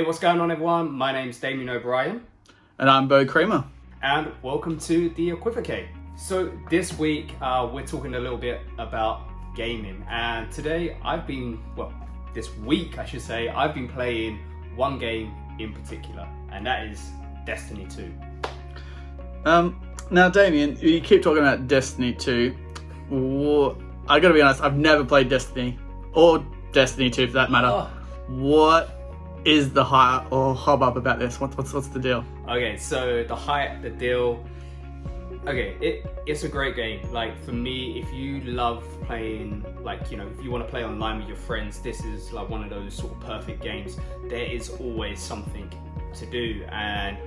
what's going on, everyone? My name's Damien O'Brien. And I'm Beau Creamer. And welcome to The Equivocate. So this week, we're talking a little bit about gaming. And today this week, I should say, I've been playing one game in particular, and that is Destiny 2. Now, Damien, you keep talking about Destiny 2. I gotta be honest, I've never played Destiny, or Destiny 2 for that matter. Oh. What is the hype or hubbub about this? What's the deal? Okay, so the hype, the deal. Okay, it's a great game. Like, for me, if you love playing, if you want to play online with your friends, this is like one of those sort of perfect games. There is always something to do, and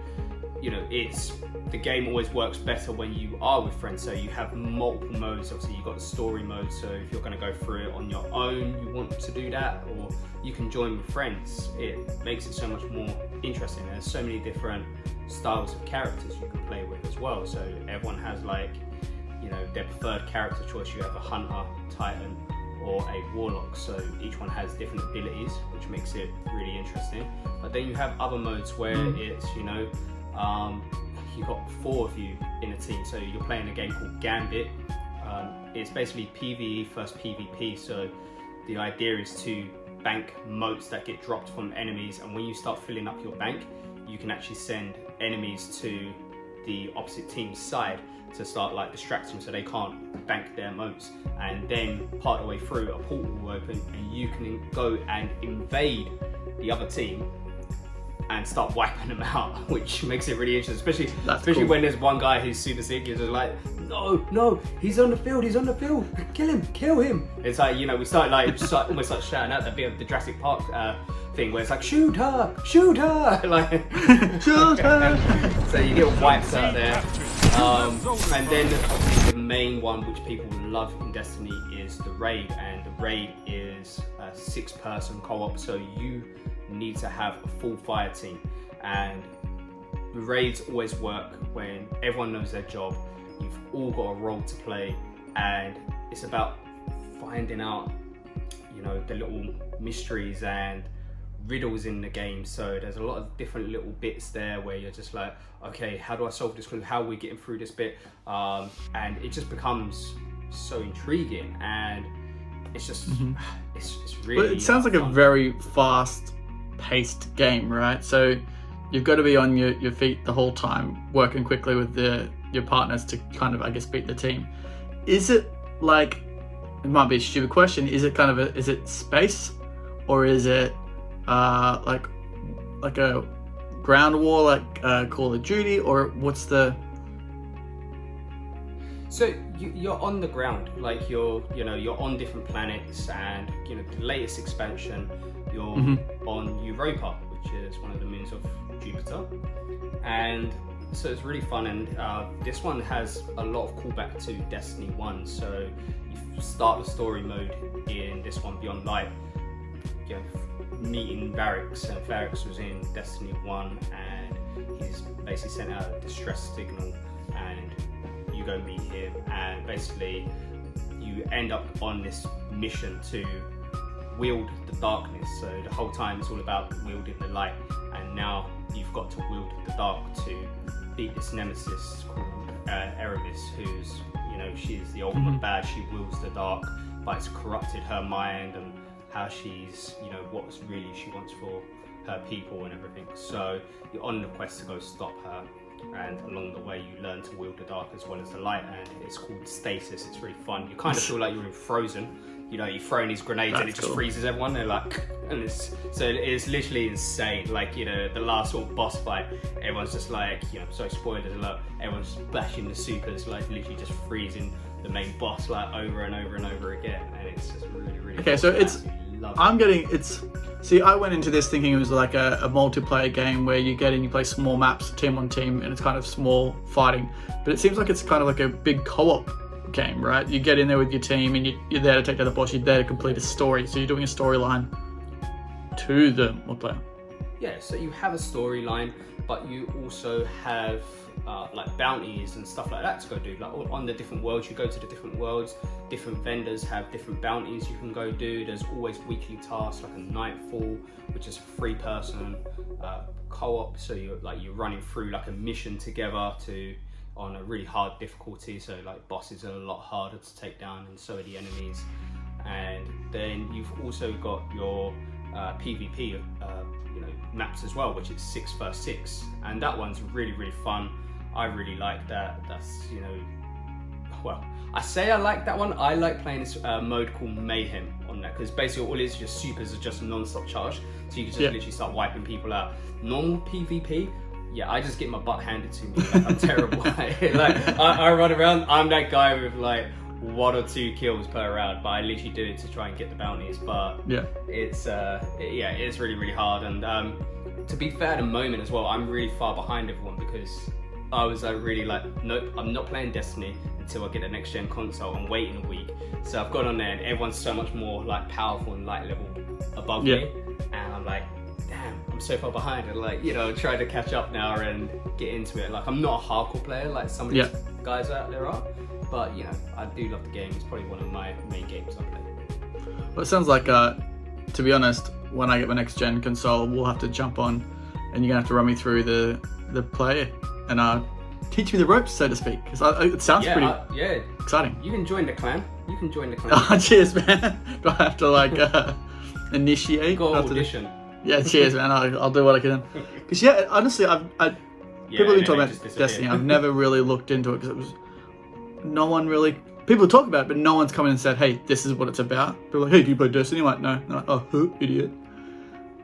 the game always works better when you are with friends. So you have multiple modes. Obviously, you've got the story mode, so if you're going to go through it on your own, you want to do that, or you can join with friends. It makes it so much more interesting. There's so many different styles of characters you can play with as well. So everyone has their preferred character choice. You have a hunter, titan, or a warlock. So each one has different abilities, which makes it really interesting. But then you have other modes where it's you've got 4 of you in a team. So you're playing a game called Gambit. It's basically PvE versus PvP. So the idea is to bank motes that get dropped from enemies, and when you start filling up your bank, you can actually send enemies to the opposite team's side to start distracting them so they can't bank their motes. And then part of the way through, a portal will open and you can go and invade the other team and start wiping them out, which makes it really interesting, especially cool. When there's one guy who's super sick. He's just like, no, he's on the field, kill him. It's like, we start almost like shouting out that bit of the Jurassic Park thing where it's like, shoot her, like shoot her. So you get wiped out there. And then obviously the main one which people love in Destiny is the raid, and the raid is a 6-person co-op, so you need to have a full fire team. And the raids always work when everyone knows their job, you've all got a role to play, and it's about finding out the little mysteries and riddles in the game. So there's a lot of different little bits there where you're just like, okay, how do I solve this? How are we getting through this bit? And it just becomes so intriguing, and it's just it's really. But it sounds like fun. A very fast-paced game, right? So you've got to be on your feet the whole time, working quickly with your partners to kind of, I guess, beat the team. Is it like? It might be a stupid question. Is it kind of is it space, or is it like a ground war like Call of Duty, or what's the? So you're on the ground, you're on different planets, and the latest expansion, you're on Europa, which is one of the moons of Jupiter, and so it's really fun. And this one has a lot of callback to Destiny 1. So you start the story mode in this one, Beyond Light. Meeting Varix, and Varix was in Destiny 1, and he's basically sent out a distress signal, and you go meet him, and basically you end up on this mission to wield the darkness. So the whole time it's all about wielding the light, and now you've got to wield the dark to beat this nemesis called Erebus, who's she's the ultimate bad. She wields the dark, but it's corrupted her mind and how she's, what really she wants for her people and everything. So you're on the quest to go stop her, and along the way you learn to wield the dark as well as the light, and it's called Stasis. It's really fun. You kind of feel like you're in Frozen. You're throwing these grenades and it just freezes everyone. And it's literally insane. The last sort of boss fight, everyone's just sorry, spoilers alert, everyone's bashing the supers, literally just freezing the main boss over and over and over again, and it's just really okay. So I went into this thinking it was like a multiplayer game where you get in, you play small maps, team on team, and it's kind of small fighting. But it seems like it's kind of like a big co-op game, right? You get in there with your team, and you're there to take down the boss. You're there to complete a story. So you're doing a storyline to the multiplayer. Yeah, so you have a storyline, but you also have like bounties and stuff like that to go do. Like on the different worlds, you go to the different worlds, different vendors have different bounties you can go do. There's always weekly tasks like a Nightfall, which is a 3-person co-op. So you're running through like a mission together on a really hard difficulty. So like bosses are a lot harder to take down, and so are the enemies. And then you've also got your PvP maps as well, which is 6 vs 6, and that one's really fun. I really like that. That's well, I say I like that one. I like playing this mode called Mayhem on that, because basically all it is, your supers are just non-stop charge, so you can just literally start wiping people out. Normal PvP, yeah, I just get my butt handed to me. Like, I'm terrible. Like I run around, I'm that guy with like 1 or 2 kills per round, but I literally do it to try and get the bounties. But it's it's really hard. And to be fair, at the moment as well, I'm really far behind everyone, because I was really like, nope, I'm not playing Destiny until I get the next gen console. I'm waiting a week, so I've gone on there and everyone's so much more like powerful and light level above me, and I'm like, damn, I'm so far behind. And like, trying to catch up now and get into it. Like, I'm not a hardcore player like some of these guys out there are, but I do love the game. It's probably one of my main games I play. Well, it sounds like, to be honest, when I get my next gen console, we'll have to jump on, and you're gonna have to run me through the play and teach me the ropes, so to speak. Because it sounds pretty exciting. You can join the clan. Oh, cheers, man. Do I have to like initiate? Go audition. Yeah, cheers, man. I'll do what I can. Because honestly, people have been talking about Destiny. I've never really looked into it, because no one really. People talk about it, but no one's come in and said, "Hey, this is what it's about." People are like, "Hey, do you play Destiny?" I'm like, "No." They're like, "Oh, idiot."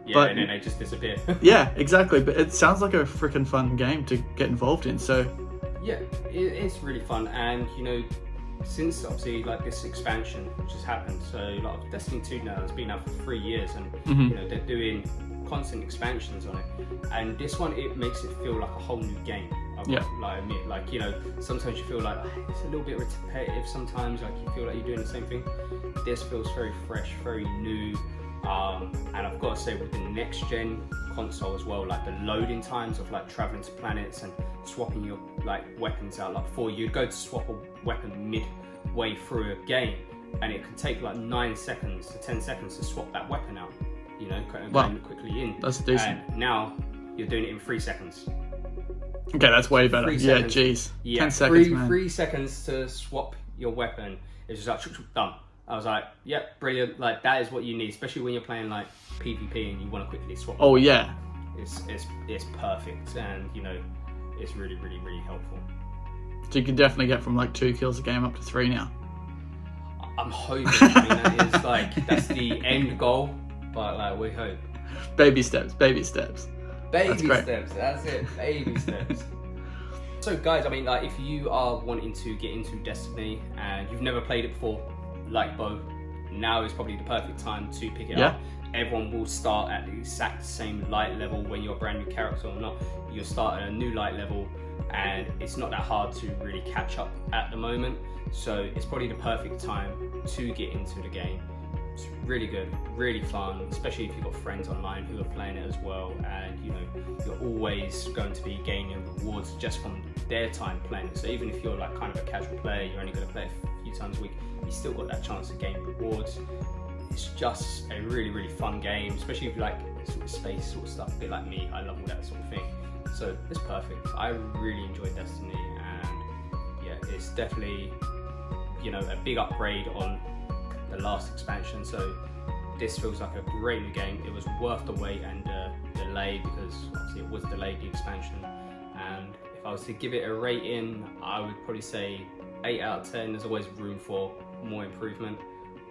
Yeah, and then they just disappear. Yeah, exactly. But it sounds like a freaking fun game to get involved in. So yeah, it's really fun. And since obviously like this expansion which has happened, so like Destiny 2 now has been out for 3 years, and they're doing constant expansions on it. And this one, it makes it feel like a whole new game. Like admit, like sometimes you feel like it's a little bit repetitive. Sometimes like you feel like you're doing the same thing. This feels very fresh, very new. And I've got to say, with the next gen console as well, like the loading times of like traveling to planets and swapping your like weapons out, like before you'd go to swap a weapon midway through a game, and it could take like 9 seconds to 10 seconds to swap that weapon out, going quickly in. That's decent. And now you're doing it in 3 seconds. Okay, that's way better. Yeah, jeez. 10 seconds, man. 3 seconds to swap your weapon. It's just like done. I was like, yep, brilliant. Like, that is what you need, especially when you're playing like PvP and you want to quickly swap. Oh yeah, it's perfect, and it's really helpful. So you can definitely get from like 2 kills a game up to 3 now. I'm hoping. I mean, that is like, that's the end goal, but like, we hope. Baby steps. Baby steps. That's it. Baby steps. So guys, I mean, like, if you are wanting to get into Destiny and you've never played it before, like Beau, now is probably the perfect time to pick it up. Everyone will start at the exact same light level. When you're a brand new character or not, you'll start at a new light level, and it's not that hard to really catch up at the moment. So it's probably the perfect time to get into the game. It's really good, really fun, especially if you've got friends online who are playing it as well, and you're always going to be gaining rewards just from their time playing it. So even if you're like kind of a casual player, you're only going to play it a few times a week, you still got that chance to gain rewards. It's just a really fun game, especially if you like sort of space sort of stuff, a bit like me. I love all that sort of thing, so it's perfect. I really enjoy Destiny, and yeah, it's definitely a big upgrade on the last expansion. So this feels like a great new game. It was worth the wait and delay, because obviously it was delayed, the expansion. And if I was to give it a rating, I would probably say 8 out of 10. There's always room for more improvement,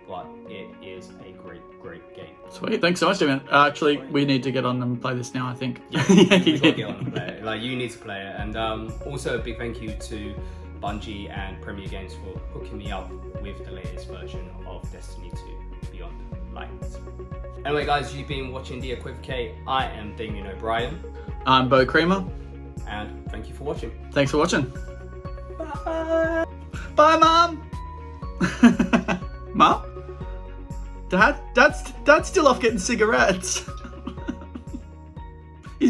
but it is a great game. Sweet, thanks so much, man. Actually, we need to get on and play this now, I think. Yeah, you gotta get on and play it. Like, you need to play it. And also a big thank you to Bungie and Premier Games for hooking me up with the latest version of Destiny 2 Beyond Light. Anyway guys, you've been watching The Equivocate. I am Damien O'Brien. I'm Beau Creamer. And thank you for watching. Thanks for watching. Bye. Bye, Mom. Mom? Dad's still off getting cigarettes.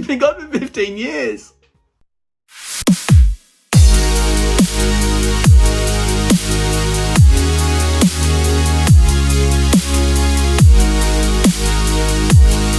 been gone for 15 years.